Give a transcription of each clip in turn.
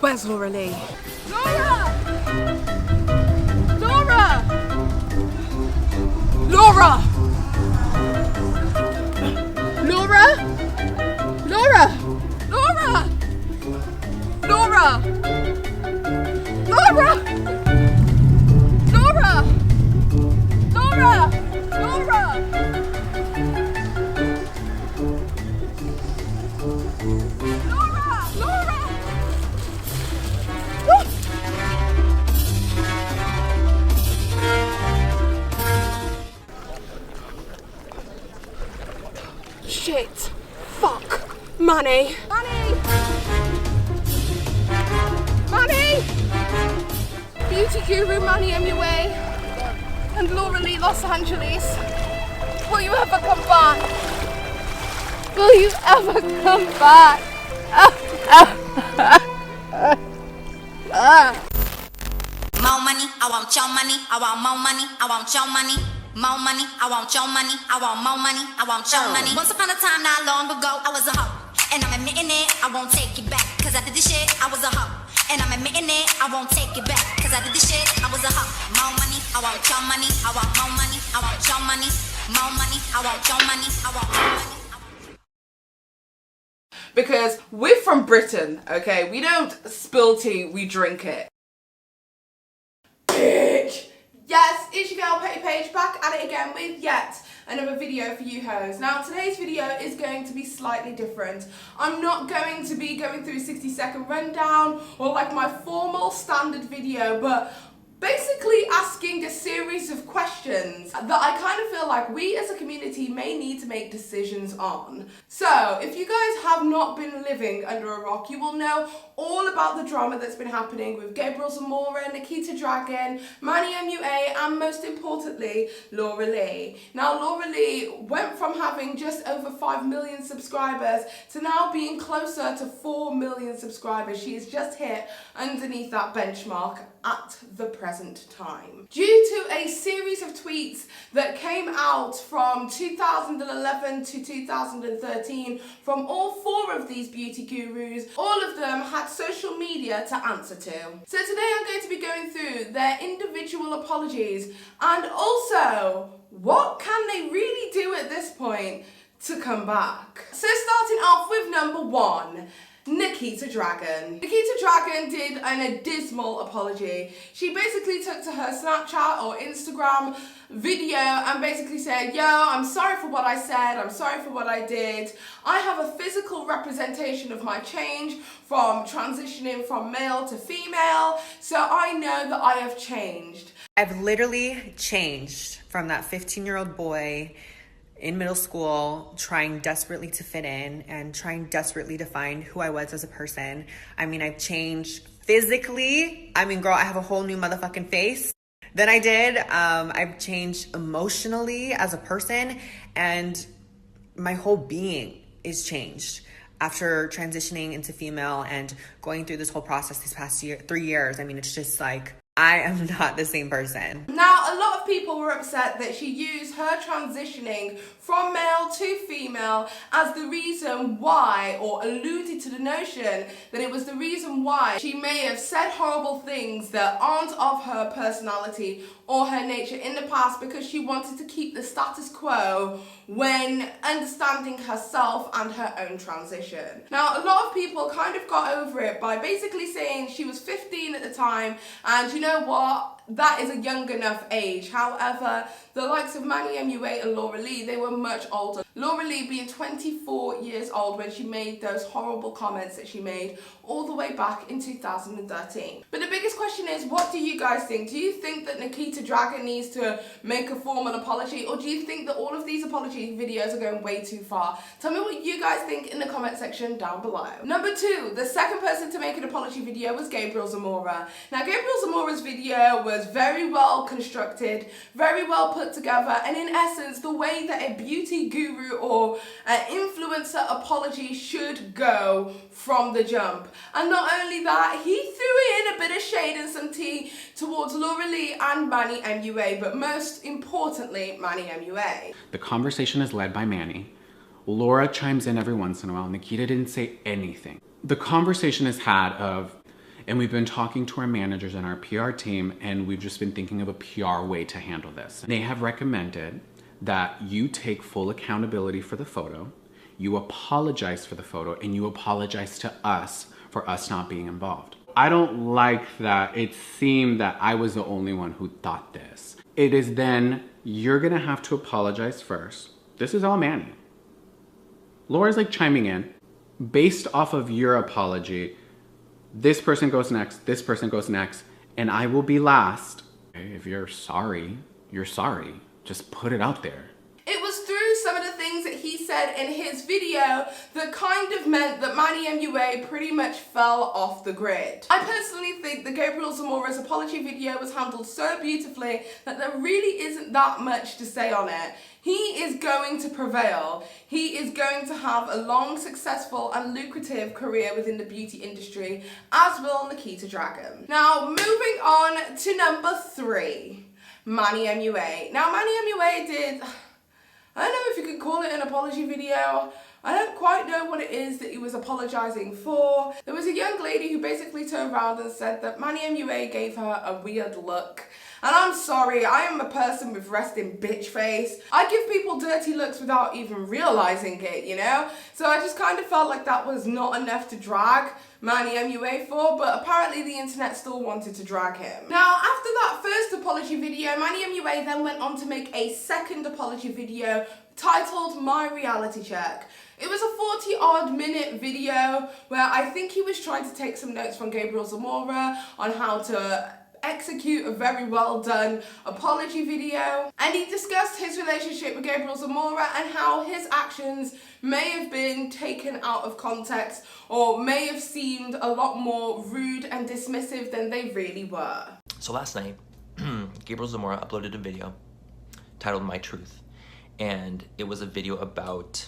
Where's Laura Lee? Laura! Laura! Laura! Laura! Laura! Laura! Laura! Laura! Laura! Laura! Laura! Shit. Fuck. Manny. Manny! Manny! Beauty guru Manny MUA and Laura Lee Los Angeles. Will you ever come back? Will you ever come back? More money, I want your money, I want more money, I want your money. More money, I want your money, I want more money, I want your money. Once upon a time, not long ago, I was a hoe. And I'm admitting it, I won't take it back. Cause after this shit, I was a hoe. And I'm admitting it, I won't take it back. Cause after this shit, I was a hoe. More money, I want your money, I want more money, I want your money. More money, I want your money, I want more money. Because we're from Britain, okay? We don't spill tea, we drink it. Bitch! Yes, it's your girl Paige back at it again with yet another video for you hoes. Now today's video is going to be slightly different. I'm not going to be going through a 60-second rundown or like my formal standard video, but basically asking a series of questions that I kind of feel like we as a community may need to make decisions on. So if you guys have not been living under a rock, you will know all about the drama that's been happening with Gabriel Zamora, Nakita Dragon, Manny MUA, and most importantly, Laura Lee. Now Laura Lee went from having just over 5 million subscribers to now being closer to 4 million subscribers. She has just hit underneath that benchmark at the present time. Due to a series of tweets that came out from 2011 to 2013 from all 4 of these beauty gurus, all of them had social media to answer to. So today I'm going to be going through their individual apologies and also what can they really do at this point to come back. So starting off with number 1. Nakita Dragon. Nakita Dragon did an abysmal apology. She basically took to her Snapchat or Instagram video and basically said, yo, I'm sorry for what I said, I'm sorry for what I did. I have a physical representation of my change from transitioning from male to female, so I know that I have changed. I've literally changed from that 15-year-old boy in middle school, trying desperately to fit in and trying desperately to find who I was as a person. I mean, I've changed physically. I mean, girl, I have a whole new motherfucking face than I did. I've changed emotionally as a person, and my whole being is changed after transitioning into female and going through this whole process these past 3 years. I mean, it's just like, I am not the same person. Now, a lot of people were upset that she used her transitioning from male to female as the reason why, or alluded to the notion that it was the reason why she may have said horrible things that aren't of her personality or her nature in the past, because she wanted to keep the status quo when understanding herself and her own transition. Now, a lot of people kind of got over it by basically saying she was 15 at the time, and you know what? That is a young enough age. However, the likes of Manny MUA and Laura Lee, they were much older. Laura Lee being 24 years old when she made those horrible comments that she made all the way back in 2013. But the biggest question is, what do you guys think? Do you think that Nakita Dragon needs to make a formal apology, or do you think that all of these apology videos are going way too far? Tell me what you guys think in the comment section down below. Number 2, the second person to make an apology video was Gabriel Zamora. Now, Gabriel Zamora's video was very well constructed, very well put together, and in essence, the way that a beauty guru or an influencer apology should go from the jump. And not only that, he threw in a bit of shade and some tea towards Laura Lee and Manny MUA, but most importantly, Manny MUA. The conversation is led by Manny. Laura chimes in every once in a while. Nakita didn't say anything. The conversation is had of, And we've been talking to our managers and our PR team, and we've just been thinking of a PR way to handle this. They have recommended that you take full accountability for the photo, you apologize for the photo, and you apologize to us for us not being involved. I don't like that it seemed that I was the only one who thought this. It is then, you're gonna have to apologize first. This is all Manny. Laura's like chiming in. Based off of your apology, this person goes next, this person goes next, and I will be last. If you're sorry, you're sorry. Just put it out there. It was through some of the things that he said in his video that kind of meant that Manny MUA pretty much fell off the grid. I personally think that Gabriel Zamora's apology video was handled so beautifully that there really isn't that much to say on it. He is going to prevail. He is going to have a long, successful and lucrative career within the beauty industry, as will Nakita Dragon. Now, moving on to number 3, Manny MUA. Now, Manny MUA did, I don't know if you could call it an apology video. I don't quite know what it is that he was apologizing for. There was a young lady who basically turned around and said that Manny MUA gave her a weird look. And I'm sorry, I am a person with resting bitch face. I give people dirty looks without even realizing it, you know? So I just kind of felt like that was not enough to drag Manny MUA for, but apparently the internet still wanted to drag him. Now, after that first apology video, Manny MUA then went on to make a second apology video titled My Reality Check. It was a 40-odd minute video where I think he was trying to take some notes from Gabriel Zamora on how to execute a very well done apology video, and he discussed his relationship with Gabriel Zamora and how his actions may have been taken out of context or may have seemed a lot more rude and dismissive than they really were. So last night, Gabriel Zamora uploaded a video titled My Truth, and it was a video about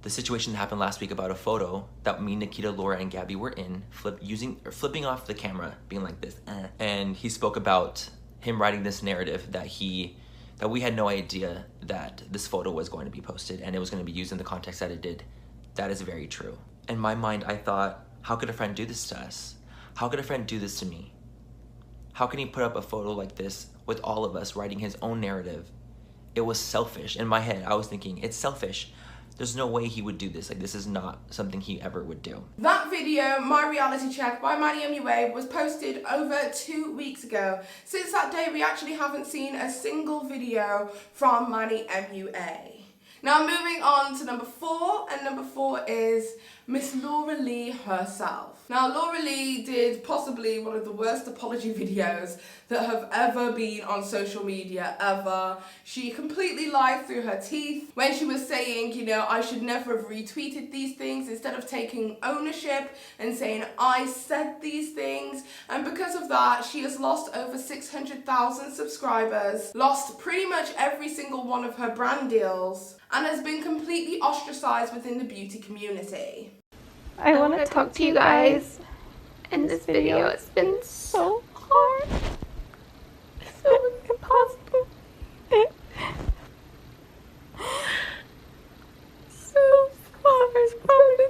the situation that happened last week about a photo that me, Nakita, Laura, and Gabby were in, flipping off the camera, being like this, And he spoke about him writing this narrative that we had no idea that this photo was going to be posted and it was going to be used in the context that it did. That is very true. In my mind, I thought, how could a friend do this to us? How could a friend do this to me? How can he put up a photo like this with all of us writing his own narrative? It was selfish. In my head, I was thinking, it's selfish. There's no way he would do this. Like, this is not something he ever would do. That video, My Reality Check by Manny MUA, was posted over 2 weeks ago. Since that day, we actually haven't seen a single video from Manny MUA. Now, moving on to number 4, and number 4 is Miss Laura Lee herself. Now, Laura Lee did possibly one of the worst apology videos that have ever been on social media, ever. She completely lied through her teeth when she was saying, you know, I should never have retweeted these things, instead of taking ownership and saying, I said these things. And because of that, she has lost over 600,000 subscribers, lost pretty much every single one of her brand deals, and has been completely ostracized within the beauty community. I want to talk to you guys in this video. It's been so hard. So impossible. So hard. It's probably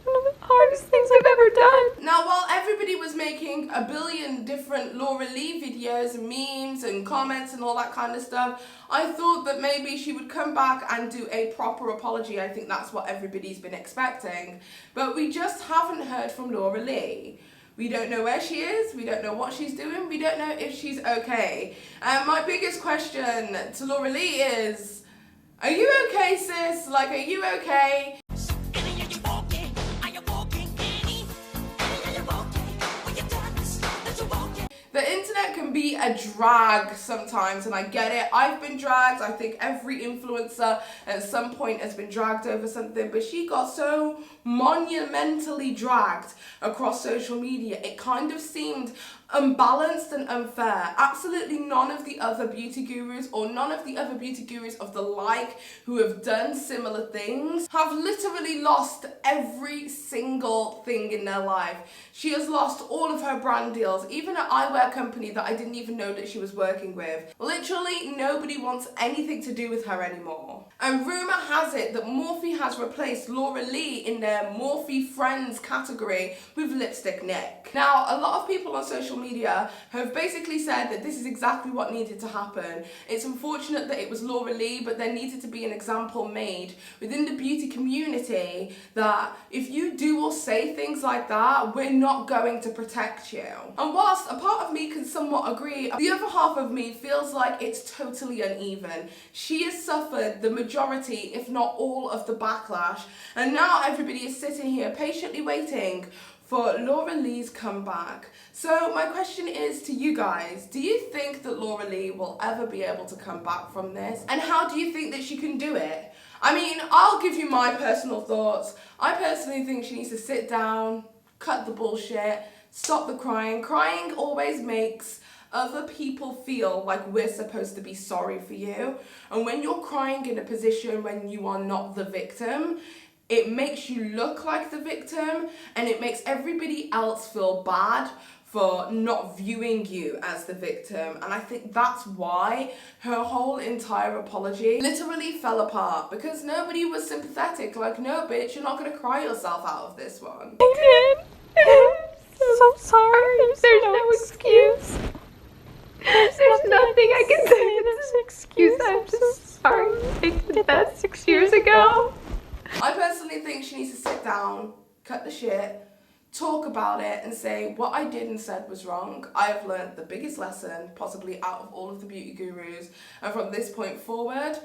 one of the hardest things I've ever done. Now, while everybody was making a billion different Laura Lee videos and memes and comments and all that kind of stuff, I thought that maybe she would come back and do a proper apology. I think that's what everybody's been expecting. But we just haven't heard from Laura Lee. We don't know where she is, we don't know what she's doing, we don't know if she's okay. And my biggest question to Laura Lee is, are you okay, sis? Like, are you okay? The internet can be a drag sometimes, and I get it. I've been dragged. I think every influencer at some point has been dragged over something, but she got so monumentally dragged across social media. It kind of seemed unbalanced and unfair. Absolutely none of the other beauty gurus or none of the other beauty gurus of the like who have done similar things have literally lost every single thing in their life. She has lost all of her brand deals, even an eyewear company that I didn't even know that she was working with. Literally nobody wants anything to do with her anymore. And rumour has it that Morphe has replaced Laura Lee in their Morphe Friends category with Lipstick Nick. Now, a lot of people on social media have basically said that this is exactly what needed to happen. It's unfortunate that it was Laura Lee, but there needed to be an example made within the beauty community that if you do or say things like that, we're not going to protect you. And whilst a part of me can somewhat agree, the other half of me feels like it's totally uneven. She has suffered the majority, if not all, of the backlash, and now everybody is sitting here patiently waiting for Laura Lee's comeback. So my question is to you guys, do you think that Laura Lee will ever be able to come back from this? And how do you think that she can do it? I mean, I'll give you my personal thoughts. I personally think she needs to sit down, cut the bullshit, stop the crying. Crying always makes other people feel like we're supposed to be sorry for you. And when you're crying in a position when you are not the victim, it makes you look like the victim and it makes everybody else feel bad for not viewing you as the victim. And I think that's why her whole entire apology literally fell apart, because nobody was sympathetic. Like, no bitch, you're not gonna cry yourself out of this one. I did. I'm so sorry. There's no excuse. There's nothing I can say that's an excuse. I'm just sorry. I did that 6 years ago. I personally think she needs to sit down, cut the shit, talk about it and say what I did and said was wrong. I have learned the biggest lesson possibly out of all of the beauty gurus, and from this point forward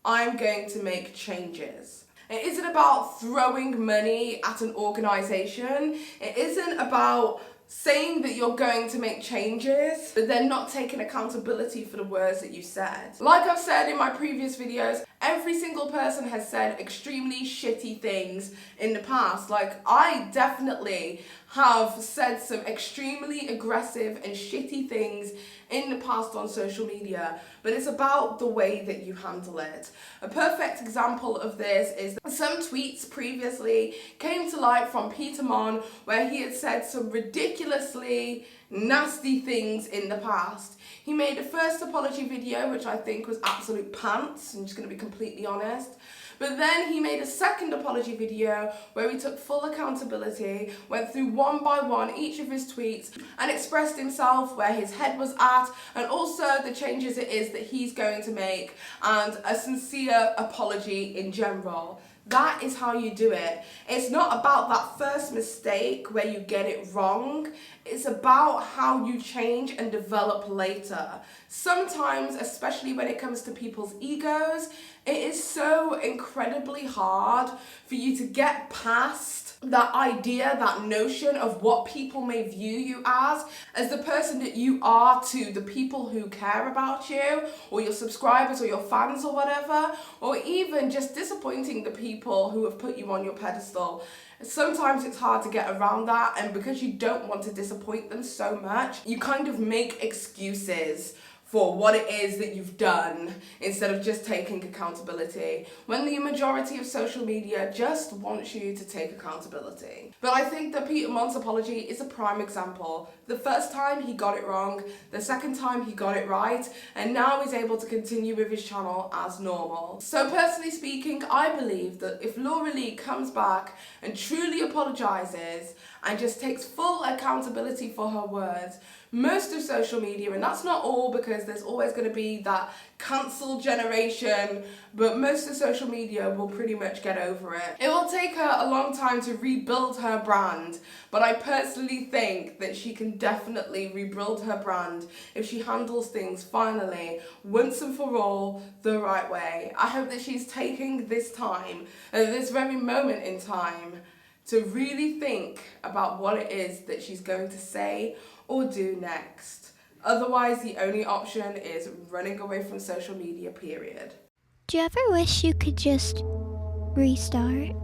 I'm going to make changes. It isn't about throwing money at an organisation. It isn't about saying that you're going to make changes, but then not taking accountability for the words that you said. Like I've said in my previous videos, every single person has said extremely shitty things in the past. Like, I definitely have said some extremely aggressive and shitty things in the past on social media, but it's about the way that you handle it. A perfect example of this is some tweets previously came to light from Peter Mon where he had said some ridiculously nasty things in the past. He made a first apology video, which I think was absolute pants, I'm just going to be completely honest. But then he made a second apology video where he took full accountability, went through one by one each of his tweets and expressed himself where his head was at, and also the changes it is that he's going to make, and a sincere apology in general. That is how you do it. It's not about that first mistake where you get it wrong. It's about how you change and develop later. Sometimes, especially when it comes to people's egos, it is so incredibly hard for you to get past that idea, that notion of what people may view you as the person that you are to the people who care about you, or your subscribers or your fans or whatever, or even just disappointing the people who have put you on your pedestal. Sometimes it's hard to get around that, and because you don't want to disappoint them so much, you kind of make excuses for what it is that you've done instead of just taking accountability, when the majority of social media just wants you to take accountability. But I think that Peter Mon's apology is a prime example. The first time he got it wrong, the second time he got it right, and now he's able to continue with his channel as normal. So personally speaking, I believe that if Laura Lee comes back and truly apologises and just takes full accountability for her words, most of social media, and that's not all because there's always going to be that cancel generation, but most of social media will pretty much get over it. It will take her a long time to rebuild her brand, but I personally think that she can definitely rebuild her brand if she handles things finally, once and for all, the right way. I hope that she's taking this time, at this very moment in time, to really think about what it is that she's going to say or do next. Otherwise, the only option is running away from social media, period. Do you ever wish you could just restart?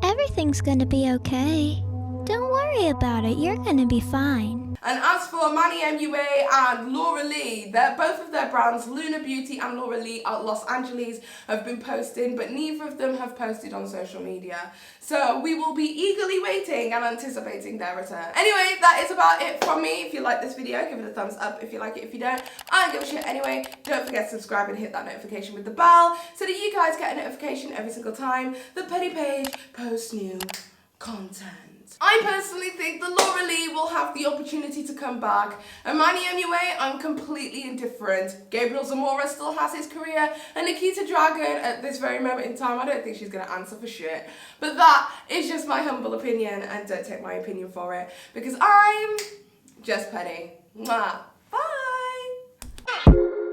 Everything's gonna be okay. Don't worry about it, you're gonna be fine. And as for Manny MUA and Laura Lee, both of their brands, Luna Beauty and Laura Lee at Los Angeles, have been posting, but neither of them have posted on social media. So we will be eagerly waiting and anticipating their return. Anyway, that is about it from me. If you like this video, give it a thumbs up. If you like it, if you don't, I don't give a shit anyway. Don't forget to subscribe and hit that notification with the bell so that you guys get a notification every single time that Petty Paige posts new content. I personally think that Laura Lee will have the opportunity to come back, and Manny MUA, I'm completely indifferent. Gabriel Zamora still has his career, and Nakita Dragon, at this very moment in time, I don't think she's going to answer for shit. But that is just my humble opinion, and don't take my opinion for it, because I'm just petty. Mwah. Bye!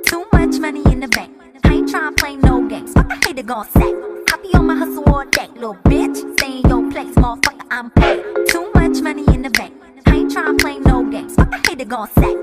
Too much money in the bank. I ain't tryna play no games. Fuck, I hate it gon' sack. I be on my hustle all day, little bitch. Stay in your place, motherfucker, I'm paid. Too much money in the bank. I ain't tryna play no games. Fuck, I hate it gon' sack.